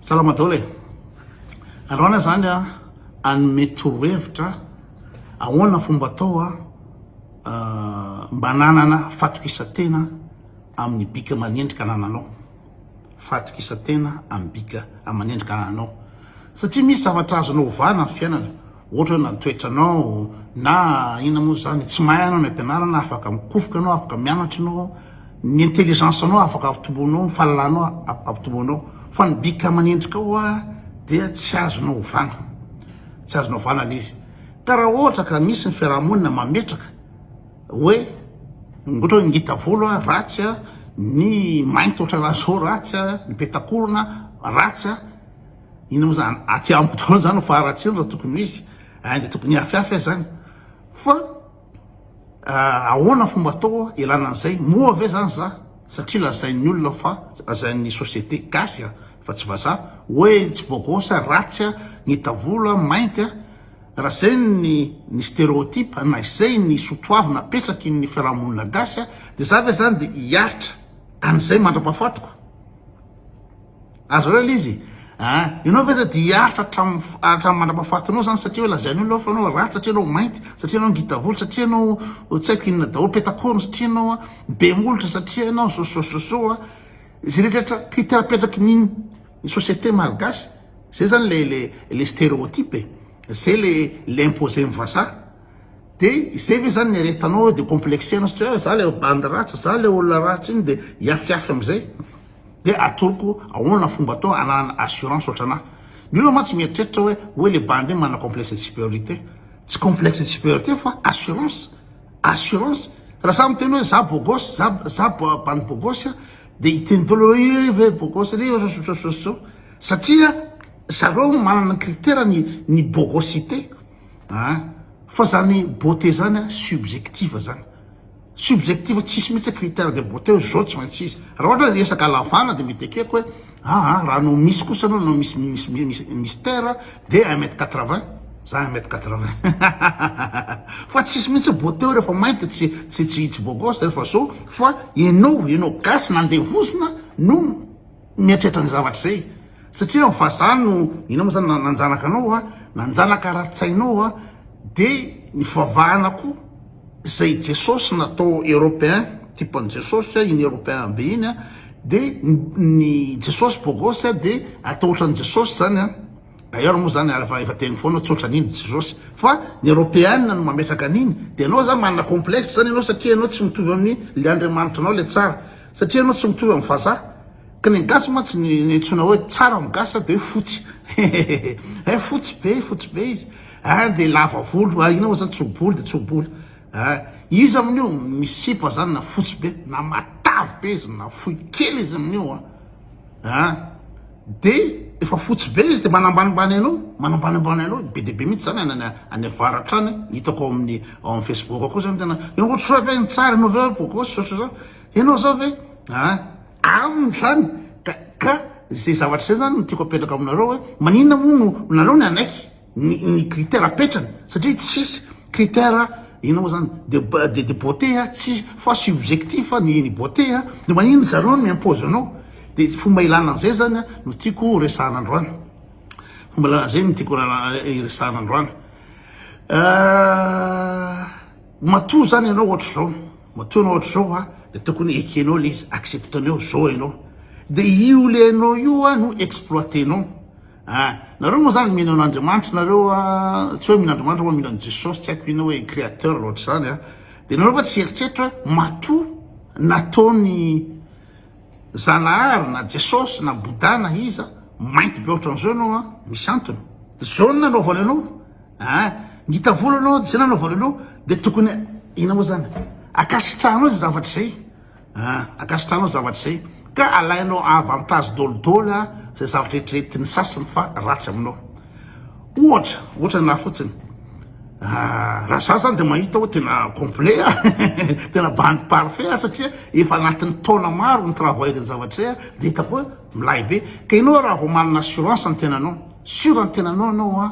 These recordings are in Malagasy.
Salama daholo androana zany anome torohevitra ahoana fomba atao mba nanana fatokisatena amin'ny bika manendrika anananao. Fatokisatena amin'ny bika manendrika anananao. Satria misy zavatra azonao ovana amin'ny fiainana, ohatra hoe na toetranao na ina moa zany tsy mahay anao ny ampianarana, afaka mikofoka anao, afaka mianatra anao, ny intelligence anao afaka ampitoboanao, ny fahalalànao ampitoboanao. Fa ny bika manendrika ao dia tsy azonao ovana. Tsy azonao ovana le izy. Ka raha ohatra ka misy ny fiarahamonina mametraka hoe ohatra hoe ngita volo ratsy, ny mainty ohatra raha zao ratsy, ny petakorona ratsy, ina moa zany aty ampotoana zany fa ratsy raha tokony izy, dia tokony hafiafy zany. Fa ahoana fomba atao ilana an'izay? Moa ave zany za satria lazain'ny olona fa lazain'ny société gasy fa tsy vazaha hoe tsy bôgôsa ratsy, ngita volo mainty, raha zay ny stéréotype na izay ny sotoavy napetraky ny fiarahamonina gasy, dia za ve zany dia hiaritra an'izay mandra-pahafatoko? Azo reo izy ianao ve dia hiaritra hatramin'ny mandra-pahafatonao zany satria hoe lazain'ny olona fa anao ratsy, satria anao mainty, satria anao ngita volo, satria anao tsy haiko inona daholo, petakorona, satria anao be molotra, satria anao zao zay rehetrarehetra critère apetraky ny société malgasy. Zay zany le stéréotype, zay le imposé ny vazaha. Dia izay ve zany nieretanao dia complexenao satria za le bandy ratsy, za le olona ratsy iny, dia hiafiafy am'izay. Dia atoroko ahoana fomba atao anana assurance ohatranahy. Ny olona ma tsy mieritreritra hoe le bandy iny manana complexe de supériorité. Tsy complexe de supériorité fa assurance. Assurance. Raha samy miteny hoe za bôgôsy, za bandy bôgôsy, dia hiteny daholo ve bôgôsy so satria zareo manana critère ny bôgôsité. Fa zany beauté zany subjective zany. Subjective, tsisy mihitsy critère de beauté hoe zao tsy maintsy izy. Raha ohatra resaka lavana dia mety akeko hoe raha no misy kosa anao no misy mystère dia 1m80, za 1m80. Fa tsisy mihitsy beauté hoe rehefa mainty tsy bôgôsy rehefa zao, fa ianao gasy nandevosina no mieritreritra ny zavatra zay. Satria ny vazaha no ina moa zany nanjanaka anao, nanjanaka ara-tsainao, dia ny fivavahana koa zay Jesosy natao européen, typan'ny Jesosy iny européen be iny, dia ny Jesosy bôgôsy dia atao ohatran'ny Jesosy zany. D'ailleurs moa zany efa teny foana tsy ohatran'iny Jesosy, fa ny européen no mametraka an'iny. Dia anao zany manana complexe zany ianao satria anao tsy mitovy amin'ny le Andriamanitra anao le tsara, satria anao tsy mitovy amin'ny vazaha. Ka ny gasy ma tsy nitsona hoe tsara amin'ny gasy dia hoe fotsy. Fotsy be izy. Dia lava volo, ina moa zany tsoboly dia tsoboly. Izy amin'io misipa zany na fotsy be, na matavy be izy, na fohy kely izy amin'io. Dia efa fotsy be izy dia manambanimbany anao, be dia be mihitsy zany any avaratra any, hitako amin'ny Facebook ako zany tena ohatr ve ny tsara, ianao ve bôgôsy zao, ianao zao ve aminy zany. Ka zay zavatra zay zany tiako apetraka aminareo hoe maninona moa no nareo ny anaiky ny critère apetrany, satria tsisy critère ina moa zany de beauté, tsy fa subjectif ny beauté, dia maninona zareo no miimpose anao. Dia fomba ilana an'izay zany no tiako resahana androany. Fomba ilana an'izay no tiako resahana androany. Matoa zany ianao ohatra zao, matoa ianao ohatra zao dia tokony ekenao le izy, acceptenao zao ianao. Dia io le anao io no exploitenao. Nareo moa zany mino an'Andriamanitra, nareo tsy hoe mino Andriamanitra fa mino an' Jesosy, tsy haiko ina hoe créateur loatra zany. Dia nareo fa tsy eritreritra hoe matoa nataony Zanahary na Jesosy na Bouddha na iza mainty be ohatran'izao ianao, misy antony. Zao no nanaovany anao, ngita volo anao, zay nanaovany anao, dia tokony ina moa zany akasitrahanao zay zavatra zay. Akasitrahanao zay zavatra zay, ka alainao avantage dôlodôly zay zavatra rehetrarehetra ny sasany fa ratsy aminao. Ohatra na fotsiny raha za zany dia mahita hoe tena complet, tena bandy parfait, satria efa anatin'ny taona maro ny travail ny zavatra zay, dia hitako hoe milay be. Ka ianao raha vao manana assurance ny tenanao, sûr ny tenanao anao,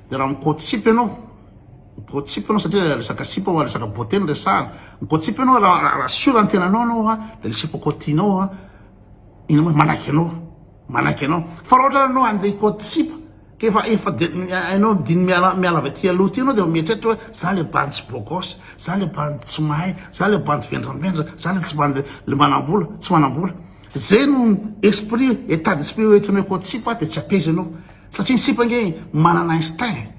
dia raha mikôtsipy ianao satria resaka sipa hoa resaka beauté ny resahana, mikôtsipy ianao raha sûr ny tenanao anao, dia le sipa côtinao ina moa manaky anao. manaky anao fa raha ohatra anao andeha côte sipa ke efa anao diny miala avy aty aloha ty anao de mietreritra hoe za le bandy tsy bokosy za le bandy tsy mahay za le bandy vendramendra za le tsy bandy le manambola tsy manambola zay no esprit état d'esprit oetranao côte sipa de tsy apaizy anao satria ny sipa nge manana instinct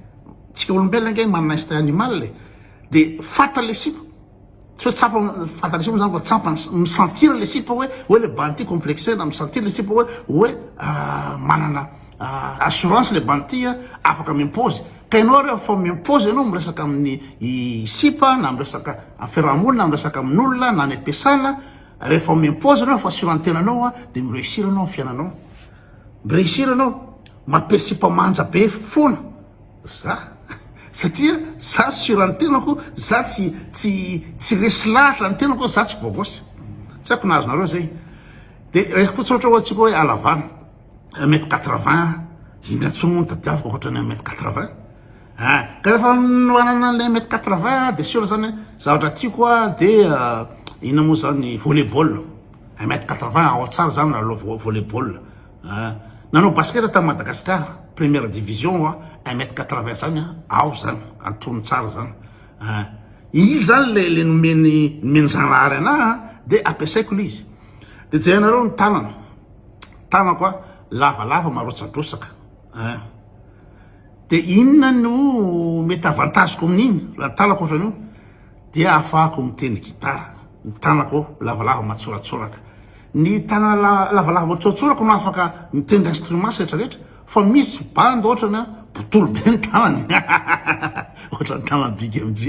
tsika olombelona nge manana instinct animal de fata le sipa so tsapa fata le sipa zany fa tsapa misentir le sipa hoe le bandy ty complexena misentir le sipa hoe manana assurance le bandy ty afaka mimpôzy ka ianao rehefa mimpôzy ianao miresaka amin'ny sipa na miresaka fiarahamonina miresaka amin'olona na ny ampiasana rehefa mimpôzy anao fa assurantenanao de mireusir anao ny fiainanao mireusir anao mampiasipa manja be foana za satria za assurantenako za tsy resy lahatra ny tenako za tsy bogosy tsy haiko nahazonareo zay de rehefa fotsy ohatra ohatsika hoe alavana 1m80 indratsony tadiaviko ohatrany 1m80 ka rehefa noanana le 1m80 de sûr zany zavatra tiako de ina moa zany volleyball 1m80 ao tsara zany na volleyball nanao basket ta Madagascar première division 1m80 zany ao zany antonony tsara zany izy zany le nomeny zanahary ana de ampiasaiko le izy de jehanareo ny tanako lavalava marotsadrosaka de inona no mety avantageko amin'iny la tanako ohatran'io dia ahafahako miteny gitara ny tanako lavalava matsoratsoraka ny tana lavalava matsoratsoraka no afaka mitendry instrument rehetrarehetra fa misy bandy ohatrany botolo be ny tanany ohatrany tanany big mg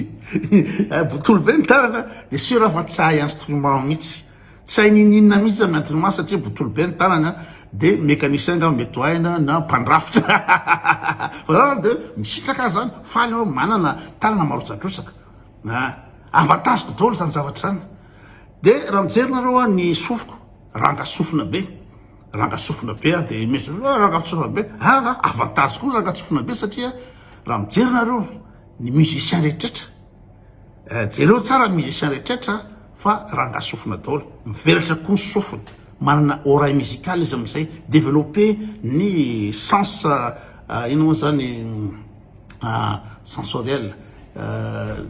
botolo be ny tanana de sûr fa tsy hay instrument mihitsy tsy hay nininona mihitsy amin'ny instrument satria botolo be ny tanana de mécanicien nga mety haina na mpandrafitra de misitraka zany faly ao manana tanana marotsadrosaka avantageko daholo zany zavatra zany de raha mijerinareo ny sofiko rangasofina be de misy rangasofina be avantage koa rangasofina be satria raha mijerinareo ny musicien rehetrrehetra jereo tsara musicien rehetrrehetra fa rangasofina daholo mivelatra koa ny sofiny manana oreille musicale izy amizay développer ny sens ino moa zany sensoriel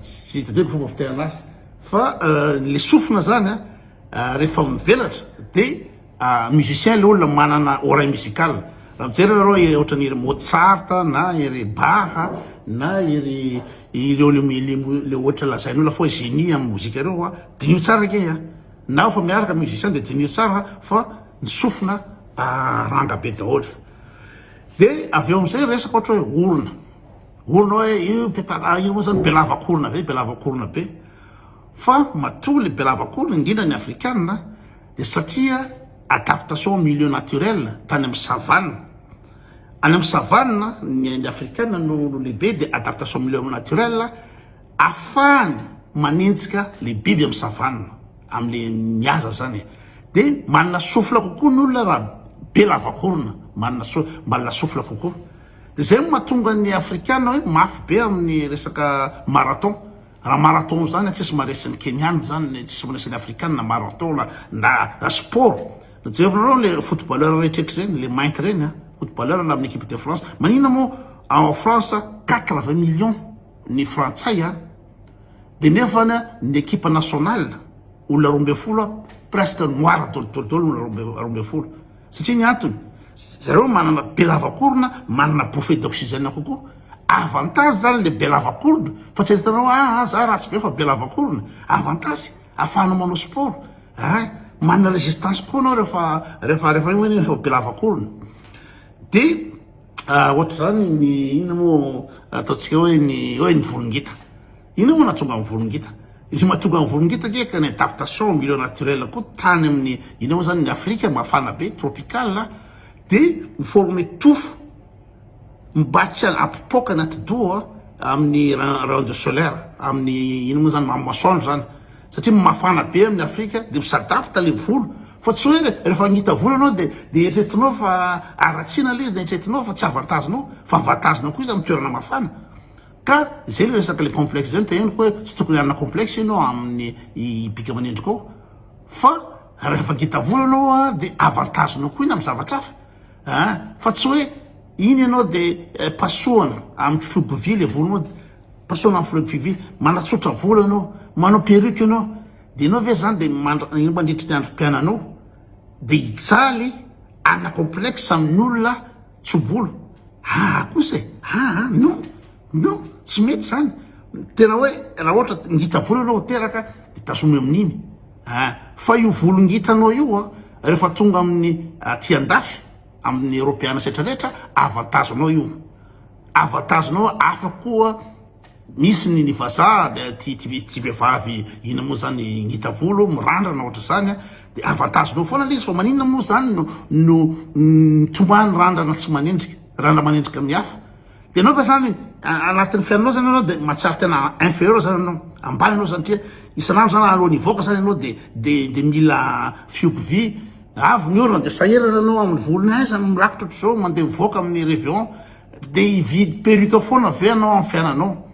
tsy tadeko fomba fitena azy fa le sofina zany rehefa mivelatra de musicien le olona manana oreille musicale raha mijery nareo ohatrany ery Mozart na ery Bach na ery le ohatra lazain'olona fa génie amin'ny mozika reo dinio tsara ke na fa miaraka musicien de dinio tsara fa ny sofina ranga be daholo de avy eo amizay resaka ohatra hoe orona hoe io moa zany belavakorona be fa matoa le belavakorona indrindra ny afrikanina de satria adaptation au milieu naturel tany amin'ny savane any amin'ny savane ny afrikanina no lehibe de adaptation au milieu naturel afahany manenjika le biby amin'ny savane am'le miaza zany de manana sofla kokoa ny olona raha be lavakorona manana sofla kokoa de zay mahatonga ny afrikanina hoe mafy be amin'ny resaka marathon raha marathon zany tsisy maresan'ny Keniana zany tsisy maresan'ny afrikanina marathon na sport jerenareo le footballeur rehetrrehetra reny le mainty reny footballeur na amin'ny équipe de France manina moa en France 80 millions ny frantsay de nefany ny équipe nationale olona 12 presque noir tolotolo olona 12 satria ny antony zareo manana be lavakorona manana bouffée d'oxygène kokoa avantage zany le be lavakorona fa tsy hitanao za ratsy be fa be lavakorona avantage ahafahanao manao sport manana résistance koa anao rehefa be lavakorona de ohatra zany ny ina moa ataotsika hoe ny volongita ina moa nahatonga amin'ny volongita izy mahatonga amin'ny volongita keka ny adaptation au milieu naturel koa tany amin'ny ina moa zany ny Afrika mafana be tropical de miforme tofo mibatsy ampipoka anaty doha amin'ny rayon de solaire amin'ny ina moa zany masoandro zany satria mafana be amin'ny Afrika de misadapta le volo fa tsy hoe rehefa ngita volo anao de etretinao fa aratsina le izy de etretinao fa tsy avantagenao fa avantagenao koa izy amin'ny toerana mafana ka zay le resaka le complexe zany teheniko hoe tsy tokony hanana complexe ianao amin'ny bika aman'endrika ao fa rehefa ngita volo anao de avantagenao koa iny amin'ny zavatra hafa fa tsy hoe iny ianao de pasoana amin'ny figovy le volonao pasoana amin'ny figovy manatsotra vola anao manao perruque anao de ianao ve zany de mandritry ny androm-piainanao de hijaly ana complexe amin'ny olona tsobolo kosa non tsy mety zany tena hoe raha ohatra ngita volo anao teraka de tasomy amin'iny fa io volongitanao io rehefa tonga amin'ny tiandafy amin'ny europeana setrarehetra avantagenao io avantagenao afa koa misy ny vazaha ty vehivavy ina moa zany ngita volo mirandrana ohatra zany de avantagenao foana le izy fa maninona moa zany no tombany randrana tsy manendrika randra manendrika amin'ny hafa de anao fa zany anatin'ny fiainanao zany anao de mahatsiaro tena inférieur zany anao ambany anao zany tia isanandro zany alohan'ny hivoaka zany anao de mila fiogovy avy ny olona de sahirana anao amin'ny volony aiza mirakitra ohatr'izao mandeha mivoaka amin'ny réveillon de hividy perruque foana ave anao amin'ny fiainanao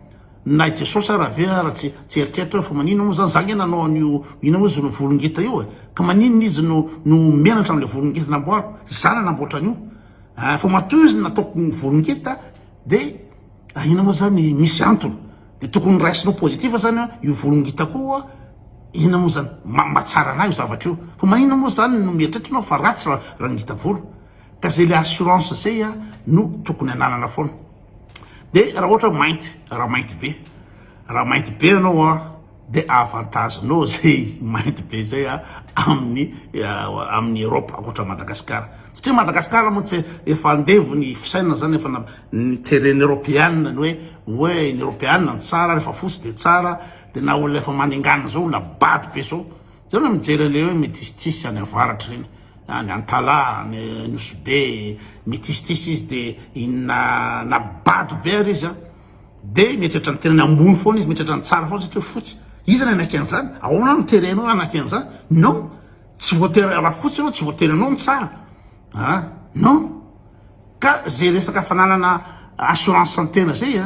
na jesosy raha ve raha tsy eritreritra fa maninona moa zany zany nanao an'io ina moa izy no volongita io ka maninona izy no mianatra am'le volongita namboaro zany namboatra an'io fa matoa izy nataoko ny volongita de ina moa zany misy antony de tokony raisinao pozitiva zany io volongita koa ina moa zany matsara anazy io zavatra io fa maninona moa zany no mieritrretranao fa ratsy raha ngita volo ka zay le assurance zay no tokony ananana foana de raha ohatra raha mainty be anao de avantagenao zay mainty be zay amin'ny Europe akoatra Madagasikara satria Madagasikara moa tsy efa andevo ny fisainana zany efa ny terrain européenne ny hoe ny européenne ny tsara rehefa fosy de tsara de na olona efa manengana zao na bady be zao zay no mijery le hoe métistisy any avaratra reny ny Antala ny Nosbe métistisy izy de na bady be ary izy de mieritreritra ny tenany ambony foana izy mieritreritra ny tsara foana satria fotsy izy ny anaky an'izany ahoana ny terenao anaky an'izany non tsy voatery raha fotsy anao tsy voatery anao ny tsara non ka zay resaka fananana assurance santena zay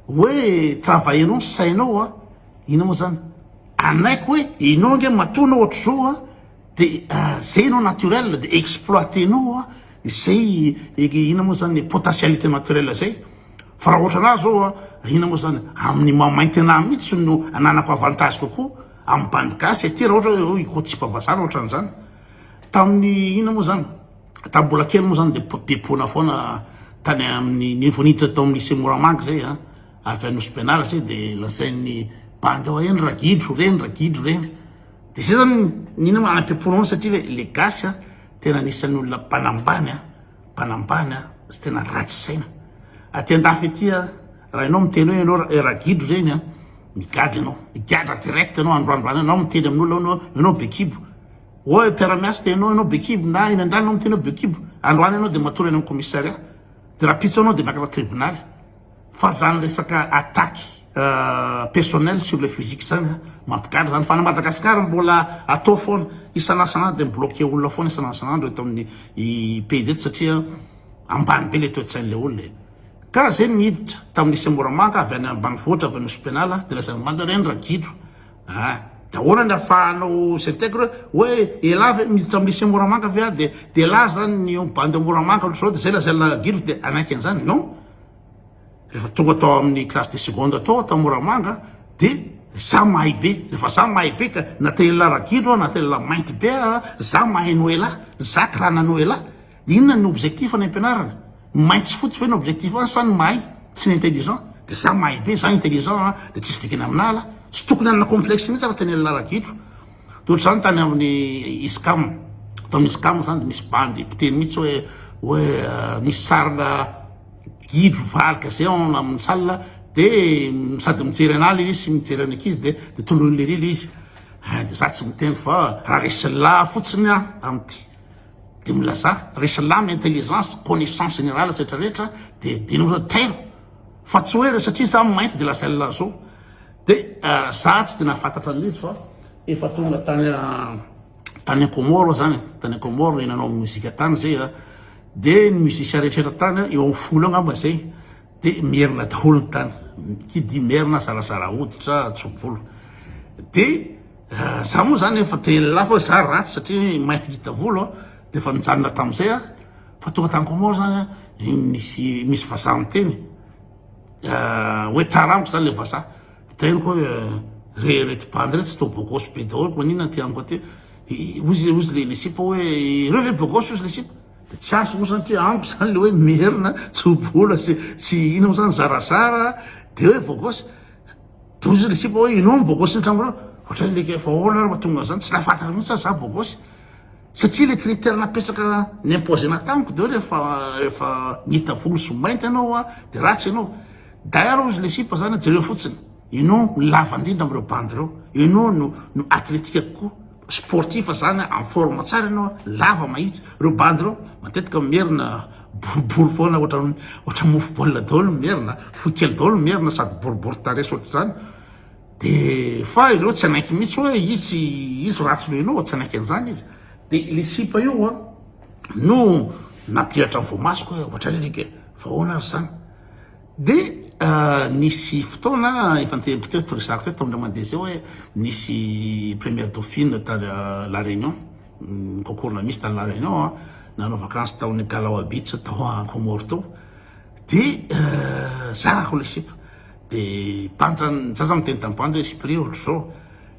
hoe travaillenao ny sainao ina moa zany anaiky hoe inao nge matoana ohatra zao de zay nao naturel de exploitenao zay ina moa zany potentialité naturelle zay fa raha ohatra anazy zao ina moa zany amin'ny mamaintena mihitsy no ananako avantage kokoa amin'ny bandigasy aty raha ohatra ikotsipavasana ohatra an'izany tamin'ny ina moa zany tamin'ny mbola kely moa zany de depona foana tany amin'ny nivoniditra tao amin'ny lycée Moramanga zay avy any Ospenala zay de lazain'ny bandy ao eny ragidro reny de zay zany nina moa anam-piaponao satria le gasy tena anisan'ny olona mpanambany sy tena ratsy saina aty andafy aty raha ianao miteny hoe ianao ragidro reny migady ianao migadra direct ianao androandroany anao miteny amin'olona ianao bekibo hoe mpiaramiasa de ianao bekibo na iny andany anao miteny bekibo androany ianao de matory any amin'ny commissariat de raha pitso anao de miakatra tribunal fa zany resaka attaque personnel sur le physique zany mampigadra zany fa na Madagasikara mbola atao foana isan'asan'andro de mibloqué olona foana isan'asan'andro eto amin'ny pays eto satria ambany be le toe-tsain'le olona ka zay miditra tamin'ny lycée Moramanga avy any ambanivohitra avy any Ospenala de lasa manda reny ragidro de ahoana ny afahanao zay teko hoe elave miditra amin'ny lycée Moramanga avy de la zany ny bandy Moramanga ohatr'izao de zay lazay ragidro de anaiky an'izany non rehefa tonga atao amin'ny classe de seconde atao Moramanga de za mahay be rehefa za mahay be ka natela ragidro natela mainty be za mahay noela za krana noela inona ny objectif any ampianarana mainty sy fotsy fe ny objectif sany mahay sy ny intelligent de za mahay be za intelligent de tsisy dikany aminala tsy tokony anana complexe mihitsy raha tenela ragidro de ohatra zany tany amin'ny iskam atao amin'ny iskam zany de misy bandy mpiteny mihitsy hoe misy sarina gidro valika zay amin'ny salle de sady mijery an'ala izy sy mijery an'ankizy de tondroiny le rily izy de za tsy miteny fa raha resy-lahy fotsiny amty de milaza resy-lahy amin'ny intelligence connaissance générale rehetrarehetra de ino tairo fa tsy hoe satria za mainty de lasa lahy zao de za tsy de nahafantatra an'izy fa efa tonga tany Comore zany tany Comore nanao mozika tany zay de ny musicien rehetrarehetra tany eo amin'ny folo angamba zay de mierina daholo tany kidy mierina zarazara hoditra tsobolo de za moa zany efa teny lafa za ratsy satria mainty ngita volo de fa mijanona tam'izay fa tonga tankomora zany misy vazaha miteny hoe taramiko zany le vazaha teniko hoe reti-bandy rety tsy tao bokosy be daholo manina ty amiko aty ozy le sipa hoe reo ve bokosy ozy le sipa de tsy aso mo zany ty amiko zany le hoe merina tsy hobola sy ina mo zany zarazara de hoe bokosy de ozy le sipa hoe inao bokosy ny trano reo ohatrany leke efa ola raha tonga zany tsy lafataka mihitsy za bokosy satria le critère napetraka ny imposena tamiko de hoe rehefa nita volo sy mainty ianao de ratsy ianao d'ailleurs ozy le sipa zany jereo fotsiny ianao lava indrindra am'ireo bandy reo ianao no atletika kokoa sportif zany en forme tsara ianao lava mahitsy reo bandy reo matetika merina boribory foana ohatra mofo baolina daholo merina foikely daholo merina sady boribory taresy ohatra zany de fa ireo tsy anaiky mihitsy hoe izy ratsy lo ianao tsy anaiky an'izany izy de le sipa io no nampiratra ny voamasoko hoe ohatra rerike fa ahoana ary zany de nisy fotoana efa nitempiteo torisako teo tamindray mandeha zay hoe nisy première dauphine ta la réunion concours na misy tany la réunion nanao vakansy taon'ny Galao Beach tao à Comore tao de zakako le sipa de zaza miteny tamin'ny bandy hoe sipri ohatra zao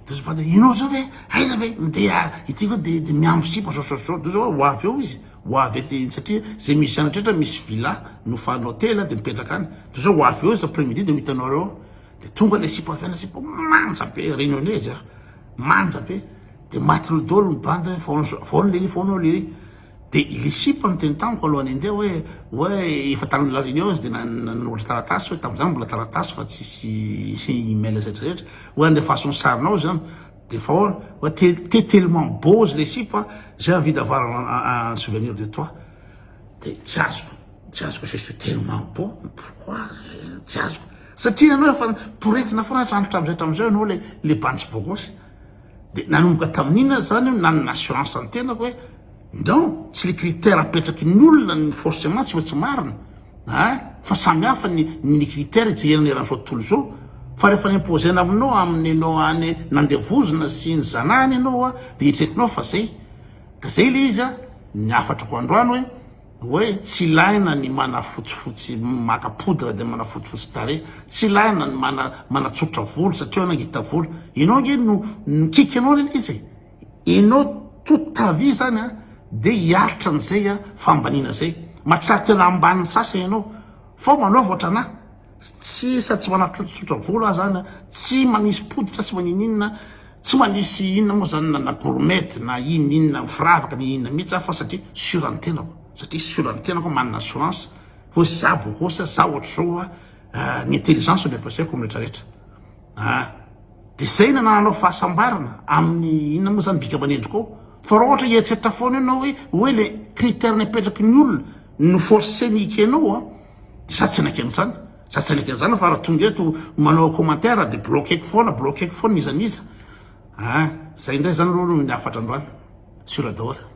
de zao bandy inao zao ve aiza ve de ity koa de miambo sipa zao de zao ho avy eo izy ho avy ety satria zay misy anatretra misy villa no fanao hôtel de mipetraka any de zao ho avy eo izy après midi de hitanao reo de tonga le sipa avy ana sipa manja be réunionnaise manja be de maty lo daholo ny bandy foana le de le sipa no teny tamiko alohan'ny andeha hoe efa tany la réunion izy de nanolatra taratasy hoe tam'izany mbola taratasy fa tsisy email zetrarehetra hoe andefaso ny sarinao zany de fa hoe t'es tellement beau les sipa j'ai envie d'avoir un souvenir de toi de tsy azoko je suis tellement beau pourquoi tsy azoko satria anao efa poretina foana trandratra amizay anao le bandy bokosy de nanomboka tamin'ina zany nanana assurance ny tenako hoe non tsy le critère apetraky ny olona ny forcément tsy hoe tsy marina fa samy hafa ny critère ijeren'ny eran'izao tontolo zao fa rehefa nimposena aminao amin'ny anao any nandevozona sy ny zanany ianao de hitretinao fa zay ka zay le izy ny afatrako androany hoe tsy ilaina ny mana fotsifotsy maka poudre de mana fotsifotsy tare tsy ilaina ny manatsotra volo satria nangita volo ianao nge no mikiky anao le izy ianao toute ta vie zany de hiaritra an'izay fambanina zay mahatrary tena ambaniny sasany ianao fa manao ohatra anahy tsy sady tsy manatsotra volo aho zany tsy manisy poditra tsy maninina tsy manisy inona moa zany na gourmette na inona firavaka ny inona mihitsy fa satria sur ny tenako manana assurance hoe za bokosy za ohatra zao ny intelligence no ampiasaiko rehetrarehetra de zay na nananao fahasambarana amin'ny inona moa zany bika manendrika ao fa raha ohatra hieritreritra foana ianao hoe le critère nipetraky ny olona no forcé nika anao de za tsy anaiky an'izany fa raha tonga eto manao commentaire de bloqueko foana izaniza zay indray zany aloha no niafatra androany sur daholo